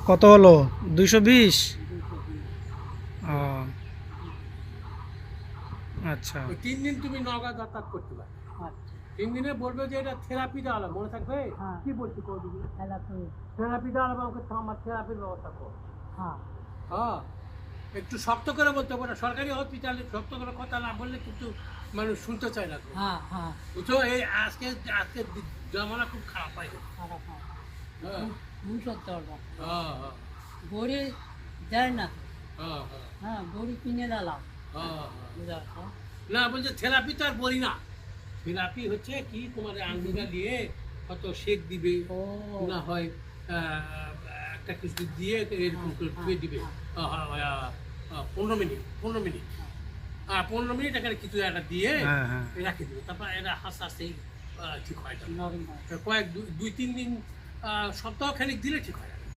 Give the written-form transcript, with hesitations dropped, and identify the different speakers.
Speaker 1: কত হলো? 220।
Speaker 2: 220।
Speaker 1: ও আচ্ছা।
Speaker 3: 3 দিন তুমি নওগাঁ যাতায়াত করতে পারবে।
Speaker 2: আচ্ছা।
Speaker 3: 3 দিনে বলবে যে এটা থেরাপি দেওয়া হলো, মনে থাকবে?
Speaker 2: হ্যাঁ।
Speaker 3: কি বলছি কৌদিকে?
Speaker 2: থেরাপি।
Speaker 3: থেরাপি দেওয়া হলো, আমাকে আমার থেরাপির ব্যবস্থা কর।
Speaker 2: হ্যাঁ।
Speaker 3: হ্যাঁ, একটু শক্ত করে বলতে হবে না। সরকারি হসপিটালে শক্ত করে কথা না বললে কিন্তু মানুষ শুনতে চায় না।
Speaker 2: হ্যাঁ হ্যাঁ।
Speaker 3: বুঝছো, এই আজকে আজকে জামানা খুব খারাপ পাই।
Speaker 2: খারাপ হয়।
Speaker 3: হ্যাঁ
Speaker 2: ভবিষ্যৎ দরকার।
Speaker 3: হ্যাঁ হ্যাঁ
Speaker 2: গড়ি দেয় না তো।
Speaker 3: হ্যাঁ হ্যাঁ
Speaker 2: হ্যাঁ, গড়ি কিনে দিলাম।
Speaker 3: হ্যাঁ।
Speaker 2: বুঝা তো?
Speaker 3: না বলছে থেরাপি তো আর বলি না। থেরাপি হচ্ছে কি, তোমার আঙ্গুলটা দিয়ে কত শেক দিবে,
Speaker 2: ও।
Speaker 3: না হয় একটা কিছু দিয়ে এরকম করে ধুয়ে দিবে। 15 মিনিট 15 মিনিট 15 মিনিট এখানে কিছু একটা দিয়ে
Speaker 1: হ্যাঁ হ্যাঁ।
Speaker 3: রাখে দিবে। তারপর এরা আস্তে আস্তেই ঠিক হয়।
Speaker 2: নরম হয়।
Speaker 3: কয়েক 2-3 দিন সপ্তাহ খানিক দিলে ঠিক হয়।